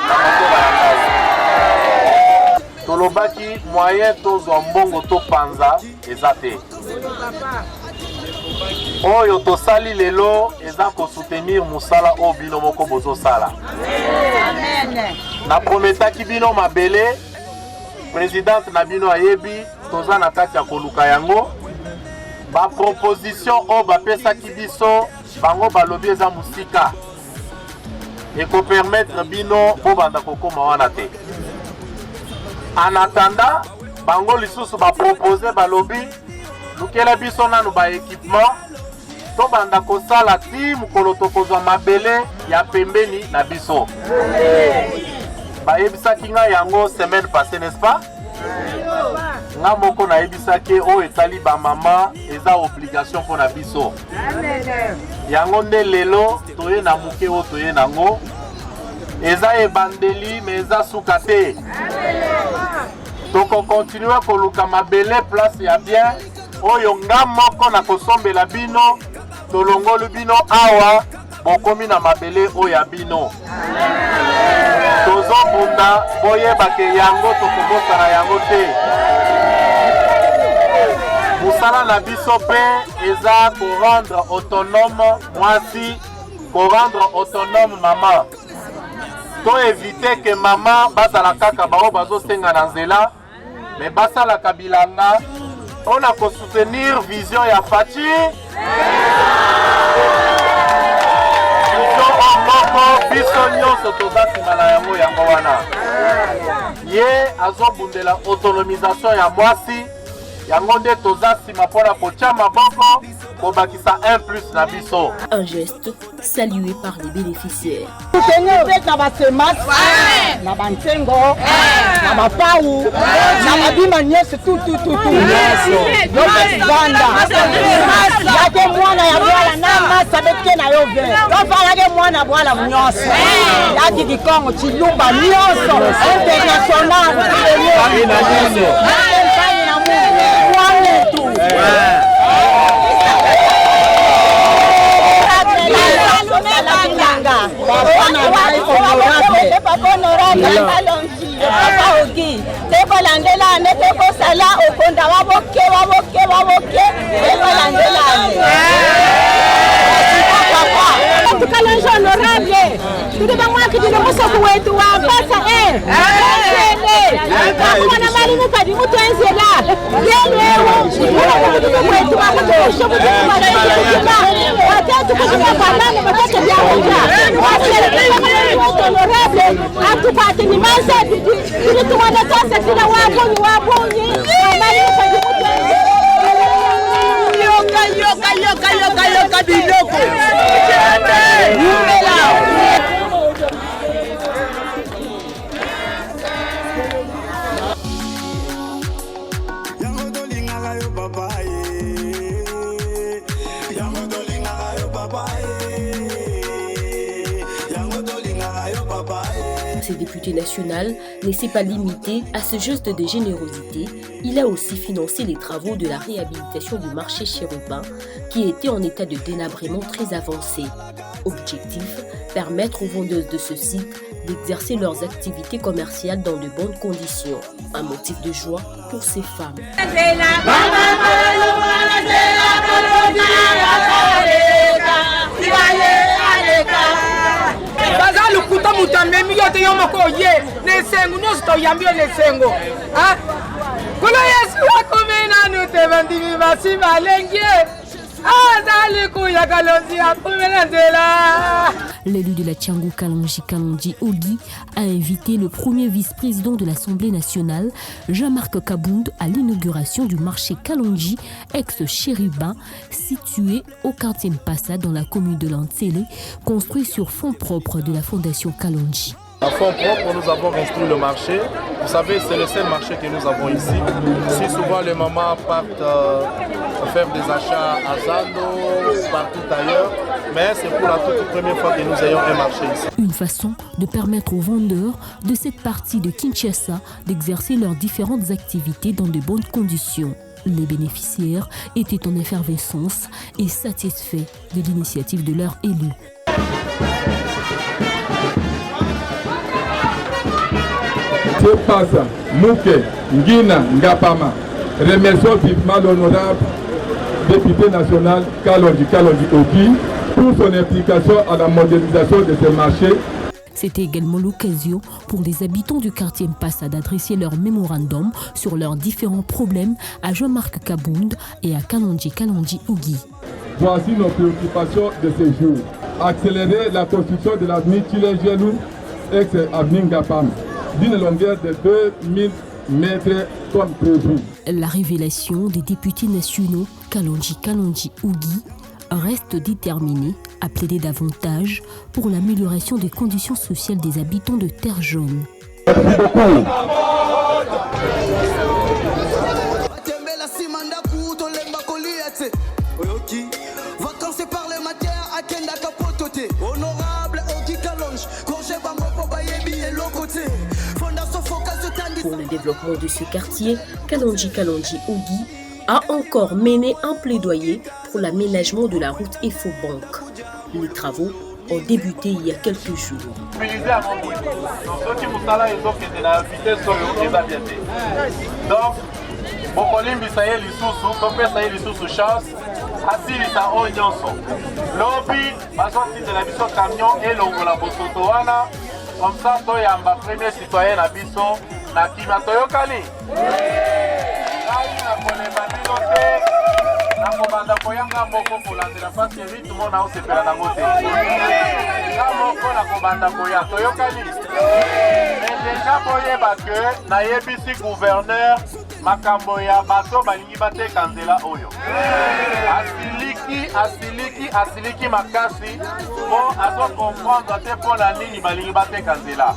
C: Tolobaki moyen tozwa mbongo to panza eza te. oyo tosali lelo eza ko soutenir musala o bino moko bozo sala. Na prometaki bino mabele présidente na bino ayebi toza na kati ya koluka yango ba proposition o ba pesaki biso bango balobi eza musika eko permettre bino bo banda kokoma wana te. En attendant bango lisusu ba proposer balobi lukela biso nanu ba équipement to banda kosala ti mukolo tokozwa mabele ya pembeni na biso. Ba yebisaki nga yango semaine passée, n'est-ce pas? Nga moko na yebisaki o etali ba mama eza obligation pour na biso. Yango nde lelo toye na muke o toye nango. Eza ebandeli mais eza suka te. Toko continuer koluka mabele place ya bien oyo nga moko na kosombela bino tolongolu bino awa bokomi na mabele oyo ya bino. Tozobunda boyeba ke yango tokobosana yango te. Musala na biso pe eza ko rendre autonome mwasi, ko rendre autonome maman. To éviter que maman bazala kaka bao bazosenga na nzela mais basala kabilanga on a ko soutenir vision ya Fati. Vision moko biso nyonso tozasima na yango yango wana. Ye azobundela autonomisation ya mwasi yango nde tozasima mpona kotia maboko kobakisa 1+ na biso.
A: Un geste salué par les bénéficiaires.
S: Na basemasi, na bantengo, na bapau, na babima nyesi tutu. Yobanda. Yake mwana ya bwala na masa beke na yove. Yofalake mwana bwala mnyoso. Yaki Kikongo chilumba mnyoso. International.
A: Ce député national ne s'est pas limité à ce geste de générosité, il a aussi financé les travaux de la réhabilitation du marché chérubin qui était en état de délabrement très avancé. Objectif, permettre aux vendeuses de ce site d'exercer leurs activités commerciales dans de bonnes conditions. Un motif de joie pour ces femmes.
B: Baza lukuta mutamemi yote yomoko ye nesengo nyonso toyambio nesengo ah kolo Yesu akomena nute bandimi basi balengie azali kuya kalozi akomena nzela.
A: L'élu de la Tchangu Kalonji Ogi a invité le premier vice-président de l'Assemblée nationale, Jean-Marc Kabound, à l'inauguration du marché Kalonji, ex-chérubin, situé au quartier Mpassa dans la commune de Lantsele, construit sur fonds propres de la fondation Kalonji.
C: À fonds propres, nous avons construit le marché. Vous savez, c'est le seul marché que nous avons ici. Ici, souvent, les mamans partent faire des achats à Zando, partout ailleurs. Mais c'est pour la toute première fois que nous ayons un marché ici.
A: Une façon de permettre aux vendeurs de cette partie de Kinshasa d'exercer leurs différentes activités dans de bonnes conditions. Les bénéficiaires étaient en effervescence et satisfaits de l'initiative de leur élu.
D: Passa, Mouke, Ngina, Ngapama. Remercions vivement l'honorable député national Kalonji Ogi pour son implication à la modernisation de ces marchés.
A: C'était également l'occasion pour les habitants du quartier Mpassa d'adresser leur mémorandum sur leurs différents problèmes à Jean-Marc Kabound et à Kalonji Ogi.
D: Voici nos préoccupations de ce jour. Accélérer la construction de l'avenue Tchilé-Gelou, ex-avenue Ngapam, d'une longueur de 2000 mètres comme prévu.
A: La révélation des députés nationaux Kalonji Ogi reste déterminée à plaider davantage pour l'amélioration des conditions sociales des habitants de Terre Jaune.
D: Merci beaucoup.
A: Pour le développement de ce quartier, Kalonji Ogi a encore mené un plaidoyer pour l'aménagement de la route Efo-Bank. Les travaux ont débuté il y a quelques jours.
C: Donc, bokolimbisa ye lisusu topesa ye lisusu chance asilisa oyo nyonso lobi bazotindela biso camion elongola bosoto wana comme ça toyamba premier citoyen na biso na kima toyokani ngai nakolemba bino te nakobanda koyanga moko kolandela mpasi rythme na osepela nango te nga moko nakobanda koya toyokani mais deja boyeba ke nayebisi gouverneur makambo ya bato balingi bateka nzela oyo asiliki makasi po azokomprendre te mpo na nini balingi bateka nzela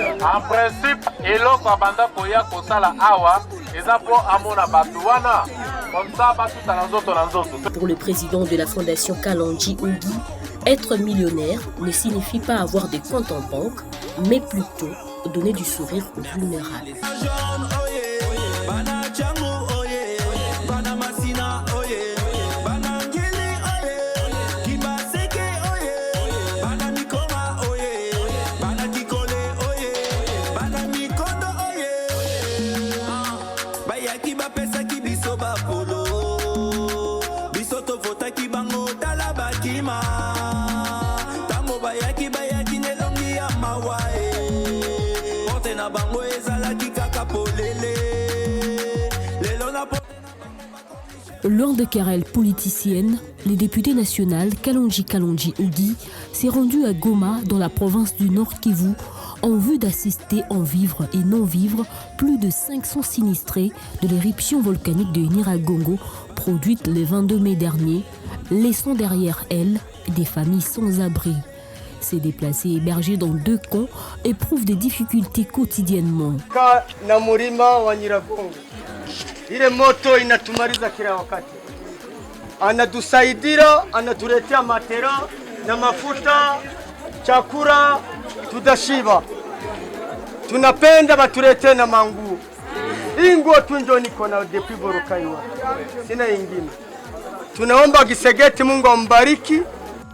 C: en principe eloko abanda koya kosala awa eza mpo amona bato wana comme ça batuta na nzoto na nzoto.
A: Pour le président de la fondation Kalonji Ogi, être millionnaire ne signifie pas avoir des comptes en banque, mais plutôt donner du sourire aux vulnérables. Lors de querelles politiciennes, le député national Kalonji Ogi s'est rendu à Goma dans la province du Nord Kivu en vue d'assister en vivre et non vivre plus de 500 sinistrés de l'éruption volcanique de Nyiragongo produite le 22 mai dernier, laissant derrière elle des familles sans abri. Ces déplacés hébergés dans 2 camps éprouvent des difficultés quotidiennement.
V: Ile moto inatumaliza kila wakati, anatusaidia, anatuletea matera na mafuta, chakula, tudashiba. Tunapenda batuletee na manguo. Inguo tu ndio niko na depuis Borokaiwa, sina ingine. Tunaomba Gisegeti, Mungu ambariki.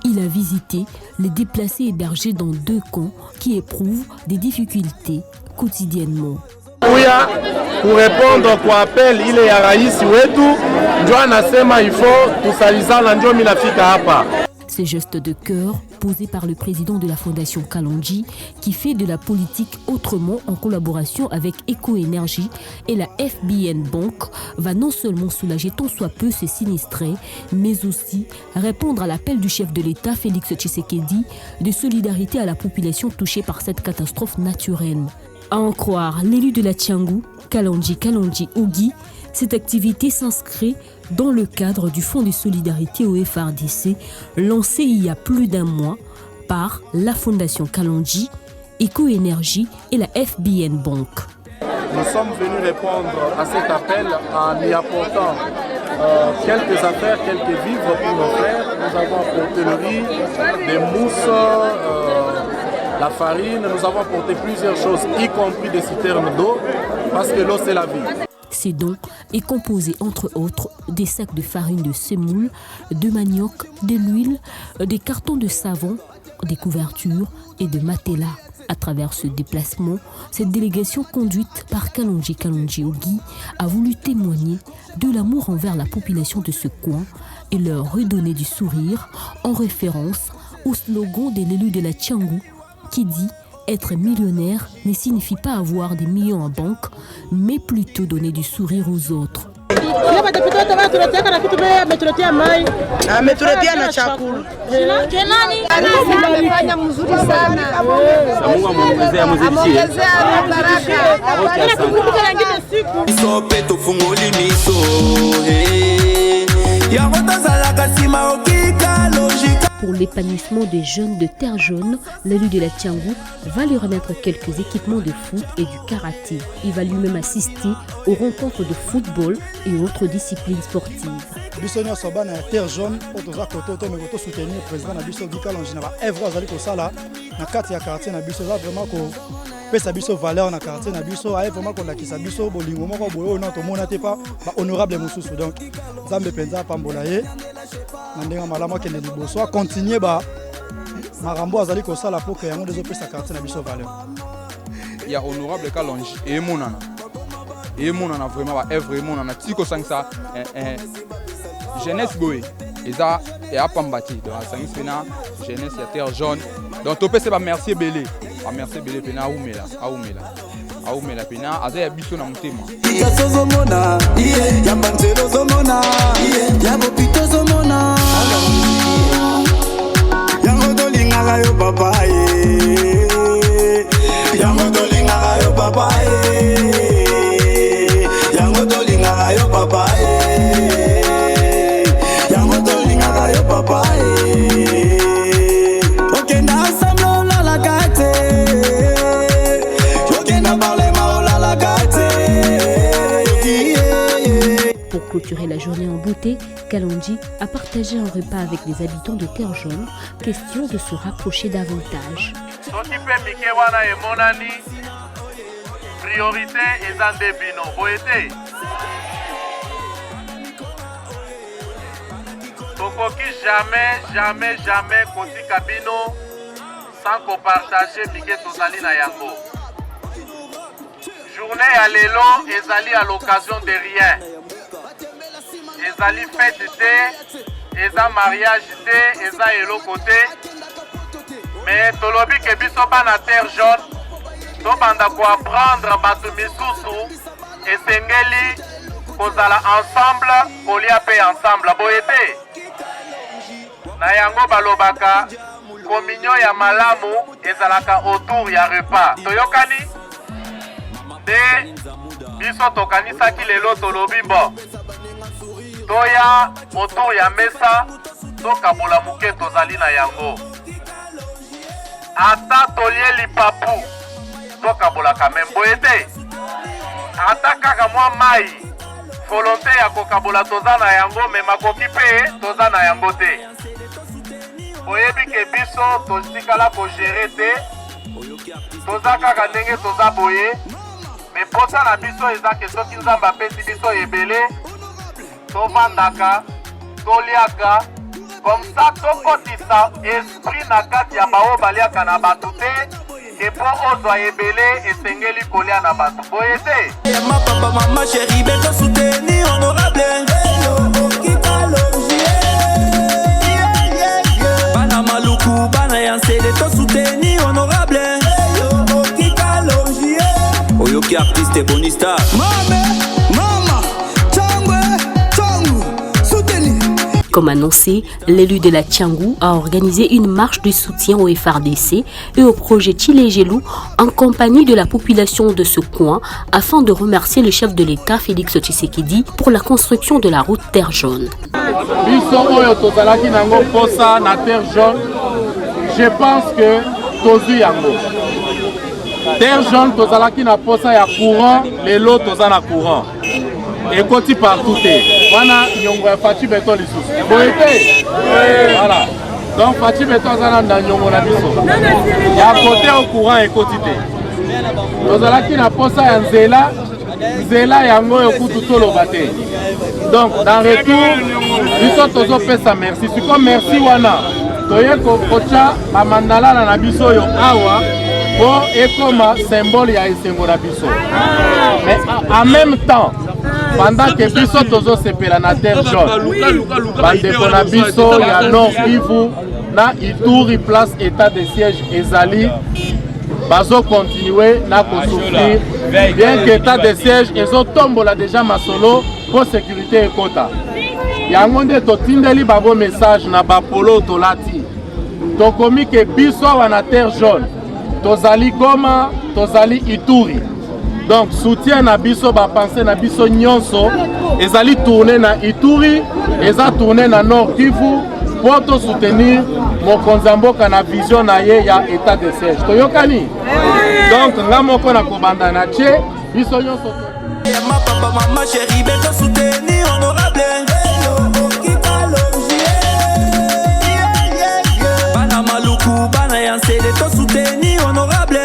A: Il a visité les déplacés hébergés dans 2 camps qui éprouvent des difficultés quotidiennement.
C: Pour répondre kwa appel ile ya rais wetu ndio anasema ifo tusalizana ndio mimi nafika hapa.
A: Ces gestes de cœur posés par le président de la fondation Kalonji qui fait de la politique autrement en collaboration avec Eco-Énergie et la FBN Bank va non seulement soulager tant soit peu ces sinistrés, mais aussi répondre à l'appel du chef de l'État Félix Tshisekedi de solidarité à la population touchée par cette catastrophe naturelle. À en croire l'élu de la Tiangou, Kalonji Ogi, cette activité s'inscrit dans le cadre du Fonds de solidarité au FRDC lancé il y a plus d'1 mois par la Fondation Kalonji, Eco-Énergie et la FBN Bank.
C: Nous sommes venus répondre à cet appel en y apportant quelques affaires, quelques vivres pour nos frères. Nous avons apporté le riz, des mousses, la farine, nous avons apporté plusieurs choses, y compris des citernes d'eau, parce que l'eau c'est la vie.
A: Ces dons est composé entre autres des sacs de farine de semoule, de manioc, de l'huile, des cartons de savon, des couvertures et de matelas. À travers ce déplacement, cette délégation conduite par Kalonji Ogi a voulu témoigner de l'amour envers la population de ce coin et leur redonner du sourire en référence au slogan de l'élu de la Tchangou qui dit « Être millionnaire ne signifie pas avoir des millions en banque, mais plutôt donner du sourire aux autres. »
F: ametuletea na chakula.
I: Amefanya mzuri sana.
F: Mungu amuongezea
I: Amuongezea baraka.
L: Sope tofungoli miso ya motazala kasima okika logique.
A: Pour l'épanouissement des jeunes de Terre Jaune, l'élu de la Tchangou va lui remettre quelques équipements de foot et du karaté. Il va lui-même assister aux rencontres de football et autres disciplines sportives.
T: biso nyonso bana ya Terre Jaune oyo toza kote oyo tomeki tosoutenir président na biso Guy Kalonji na baevre azali kosala na kati ya quartier na biso eza vraiment kopesa biso valeur na quartier na biso aye vraiment kolakisa biso bolingo moko boye oyo na tomona te pa bahonorable mosusu donc nzambe mpenza apambola ye na ndenge malamu akende liboso akontinue makambo azali kosala mpo ke yango nde ezopesa quartier na biso valeur
P: ya honorable Kalonji emonana vraiment baevre emonana ti kosangisa jeunesse boye eza eapamba te donc asangisi mpena jeunesse ya Terre Jaune donc topesa bamercier ebele mpena aumela mpena aza ya biso na motema
L: ozomona ya banzela ozomona ya bopito ozomona yango tolingaka yo papa yango tolingaka yo papa yango tolingaka yo papa yango tolingaka yo papa okenda ensemble olalaka te okenda parlema olalaka te.
A: Pour clôturer la journée en beauté, Kalonji a partagé un repas avec les habitants de Terre Jaune, question de se rapprocher davantage.
R: Priorité eza nde bino boye te tokoki jamais kotika bino sans kopartage mike tozali na yango. Journée ya lelo ezali à l'occasion de rien, ezali fête te, eza mariage te, eza eloko te, mais tolobi ke biso bana Terre Jaune tobanda koapprendre bato misusu esengeli kozala ensemble kolia pe ensemble boye te na yango balobaka communion ya malamu ezalaka autour ya repas toyokani nde biso tokanisaki lelo tolobi bo toya autour ya mesa tokabola moke tozali na yango ata tolie lipapu tokabolaka même boye te ata kaka mwa mai volonté ya kokabola toza na yango me makoki mpe toza na yango te oyebi ke biso totikala kogere te toza kaka ndenge toza boye me posa na biso eza ke soki nzambe apesi biso ebele tovandaka toliaka comme ça tokotisa esprit na kati ya baoyo baliaka na bato te epo ozwa ebele esengeli kolia na bato boye te
L: ma papa mama chérie beto soutenir honorable bana maluku bana yansele to soutenir honorable oyoki artiste bonista mama Tchangou soutenir.
A: Comme annoncé, l'élu de la Tchangou a organisé une marche de soutien au FRDC et au projet Tchilégelou en compagnie de la population de ce coin afin de remercier le chef de l'État Félix Tshisekedi pour la construction de la route Terre Jaune.
R: Je pense que tozu yango Terre Jaune tozalaki na posa ya courant lelo toza na courant ekoti partout te wana nyongo ya Fachi Beton lisusu boye te voilà donc Fachi Beton aza na nyongo na biso ya kote au courant ekoti te tozalaki na posa ya nzela yango ekutu toloba te donc dans retour biso tozopesa merci siko merci wana toye kocha bamandalala na biso oyo awa
C: pour ekoma symbole ya esengo na biso. Mais en même temps, pendant que biso tozo sepela na terre jaune, bandeko na biso ya Nord Kivu na Ituri place état de siège ezali bazo continuer na souffrir bien que état de siège ezo tombola déjà masolo pour sécurité ekota. Yango nde totindeli bango message na bapolo tolati. Tokomi ke biso wana terre jaune. Tozali Goma, tozali Ituri. Donc soutien na biso ba pensée na biso nyonso ezali tourner na Ituri, eza tourner na Nord Kivu pour to soutenir mokonzi mboka na vision na ye ya état de siège. Toyokani. Donc nga moko na kobanda na tie biso nyonso.
L: Ma papa maman chérie beto soutenir honorable. Bana maluku bana yanse de soutenir honorable.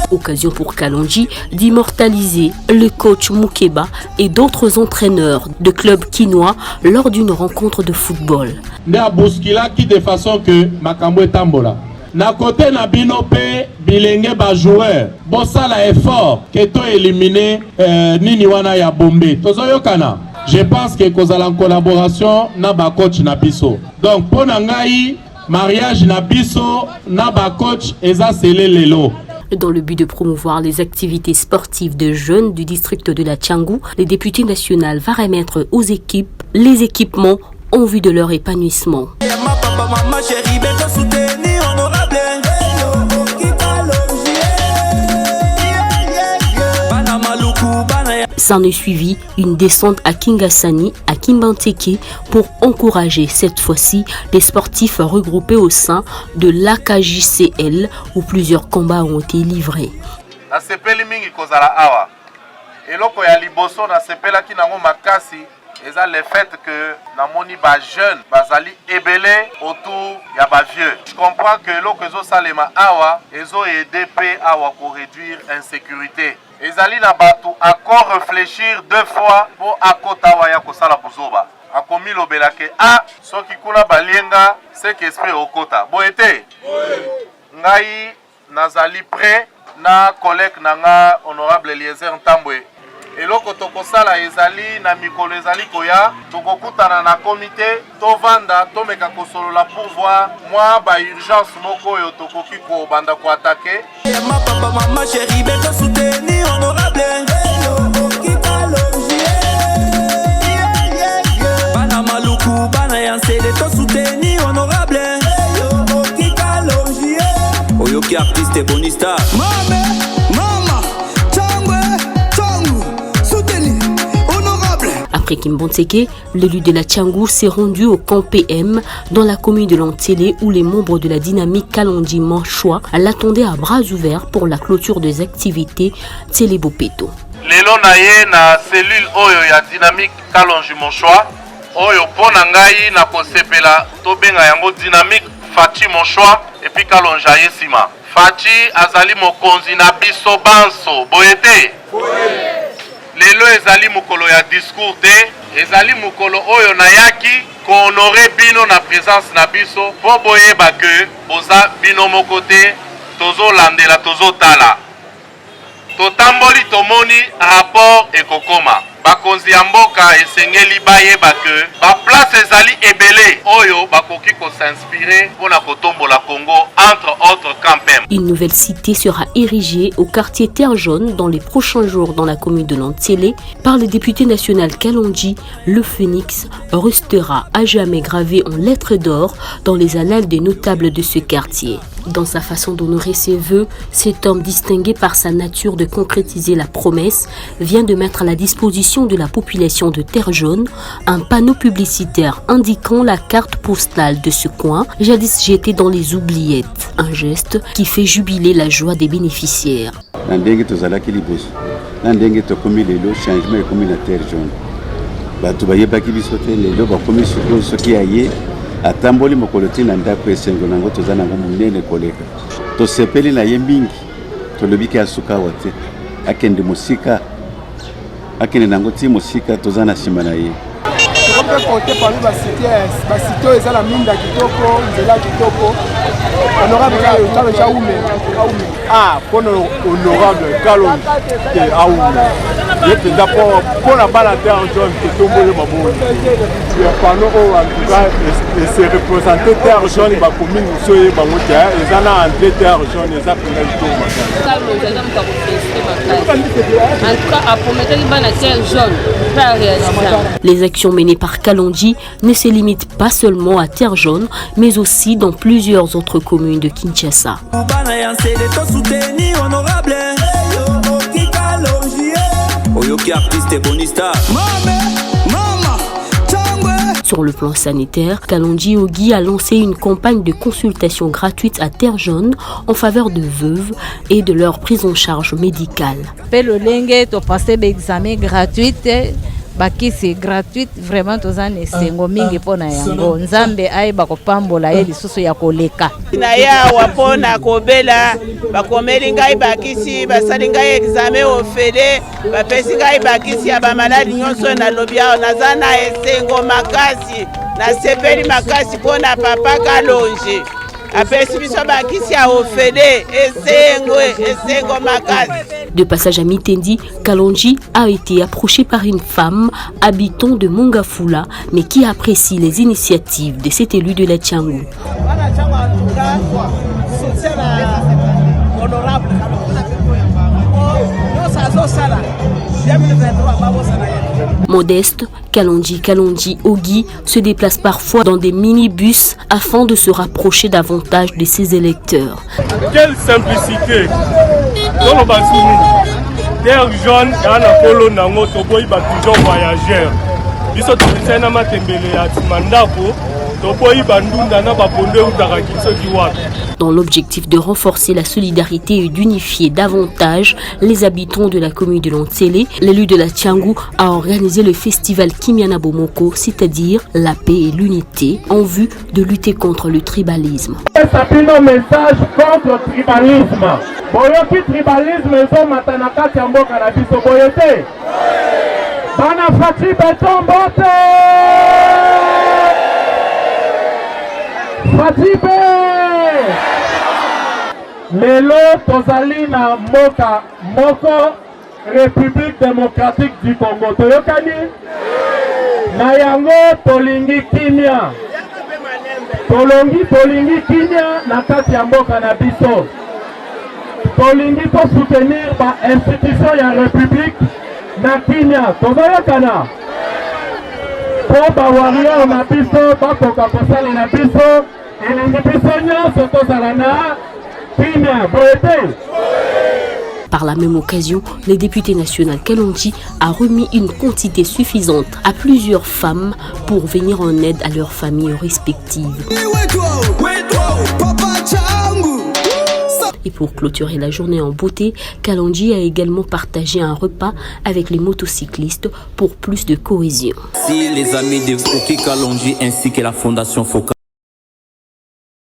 A: Occasion pour Kalonji d'immortaliser le coach Moukeba et d'autres entraîneurs de clubs quinois lors d'une rencontre de football.
C: Nda boskila qui de façon que makambo etambola. Na côté na bino pe bilenge ba joueur bosala effort que to éliminer nini wana ya Bombe. Tozoyokana. Je pense que kozala en collaboration na ba coach na biso. Donc pour ngai mariage na biso na ba coach eza sele lelo.
A: Dans le but de promouvoir les activités sportives de jeunes du district de la Tchangou, les députés nationaux vont remettre aux équipes les équipements en vue de leur épanouissement. S'en est suivi une descente à Kingasani, à Kimbanteke, pour encourager cette fois-ci les sportifs regroupés au sein de l'AKJCL où plusieurs combats ont été livrés.
C: Eza le fait que namoni ba jeune bazali ebele autour ya ba vieux. Je comprends que l'okezo salema awa ezo aider pe awa pour réduire insécurité. Ezali na batu encore réfléchir deux fois pour akotawa ya kosala buzoba. Akomi lobela ke soki kuna balienga c'est qu'esprit okota. Boete. Ngai nazali prêt na collègue nanga honorable Eliezer Ntambwe. Eloko tokosala ezali na mikolo ezali koya tokokutana na comité tovanda tomeka kosolola pour voir moi ba urgence moko yo tokoki ko banda ko attaquer.
L: Ma papa maman chérie beto soutenir honorable. Bana maluku bana yanse de to soutenir honorable. Oyoki artiste bonista.
A: Après Kimbanteke, l'élu de la Tchangou s'est rendu au camp PM dans la commune de Lantélé où les membres de la dynamique Kalonji Manchois l'attendaient à bras ouverts pour la clôture des activités Télé-Bopeto.
C: Lelo na ye na cellule oyo ya dynamique Kalonji Manchois oyo pona ngai na kosepela to benga yango dynamique Fachi Manchois et puis Kalonji Ayesima. Fachi azali mokonzi na biso banso boyete. Lelo ezali mukolo ya discours te, ezali mukolo oyo na yaki ko honorer bino na présence na biso po boyeba ke boza bino moko te tozo landela tozo tala. Totamboli tomoni rapport ekokoma. Bakonzi ya mboka esengeli bayeba ke ba place ezali ebele oyo bakoki ko s'inspirer pona kotombola Congo entre autres campem.
A: Une nouvelle cité sera érigée au quartier Terre Jaune dans les prochains jours dans la commune de Lantélé par le député national Kalonji. Le phénix restera à jamais gravé en lettres d'or dans les annales des notables de ce quartier. Dans sa façon d'honorer ses vœux, cet homme distingué par sa nature de concrétiser la promesse vient de mettre à la disposition de la population de Terre Jaune un panneau publicitaire indiquant la carte postale de ce coin, jadis jeté dans les oubliettes. Un geste qui fait jubiler la joie des bénéficiaires.
H: atamboli mokolo te na ndako esengo nango toza nango monene koleka tosepeli na ye mingi tolobiki asuka awa te akende mosika akende nango ti mosika toza na nsima na ye
P: mpe kote parmi basite oyo eza na minda kitoko nzela kitoko honorable kaloji aume
U: mpona honorable kaloji te aume ye mpenza mpona bana te argent te tomboli maboni pano oyo antuka ese représente te argent bacommune mosu oye bango te eza na entre te argent eza mpenza kitoko makasi.
A: Les actions menées par Kalonji ne se limitent pas seulement à Terre Jaune, mais aussi dans plusieurs autres communes de Kinshasa. Sur le plan sanitaire, Kalonji Ogi a lancé une campagne de consultation gratuite à Terre Jaune en faveur de veuves et de leur prise en charge médicale.
I: Baki c'est gratuite vraiment tozane sengo mingi pona yango nzambe ayeba kopambola ye lisusu ya koleka
J: na ya wapona kobela bakomeli ngai bakisi basali ngai examen ofele bapesi ngai bakisi ya bamaladi nyonso na lobi awo naza na esengo makasi nasepeli makasi pona papa Kalonji apesi biso bakisi ya ofele esengo makasi.
A: De passage à Mitendi, Kalonji a été approché par une femme habitant de Mongafula, mais qui apprécie les initiatives de cet élu de la Tchangou. Modeste, Kalonji Ogi se déplace parfois dans des minibus afin de se rapprocher davantage de ses électeurs.
R: Quelle simplicité! Dans le bassin, Terre Jaune, il y a un polo nango, toboy bat toujours voyageur. Biso tokisai na matembele ya Timandako, toboy bandunda na baponde utarakiso kiwapi.
A: Dans l'objectif de renforcer la solidarité et d'unifier davantage les habitants de la commune de Lantsele, l'élu de la Tchangou a organisé le festival Kimiana Bomoko, c'est-à-dire la paix et l'unité, en vue de lutter contre le tribalisme.
R: C'est un message contre le tribalisme. Boyoki tribalisme ezo matanaka tiamboka na biso boyote. Bana fati beton bote. Fatibe. Lelo tozali na mboka moko République démocratique du Congo. Toyokani na yango tolingi kimia. Tolingi kimia na kati ya mboka na biso. Tolingi pour soutenir ba institution ya République na kimia. Tozoyokana po ba warrior na biso bakoka kosala na biso elingi biso nyonso tozala na
A: Par la même occasion, le député national Kalonji a remis une quantité suffisante à plusieurs femmes pour venir en aide à leurs familles respectives. Et pour clôturer la journée en beauté, Kalonji a également partagé un repas avec les motocyclistes pour plus de cohésion.
L: Si les amis de Oki Kalonji ainsi que la Fondation Foka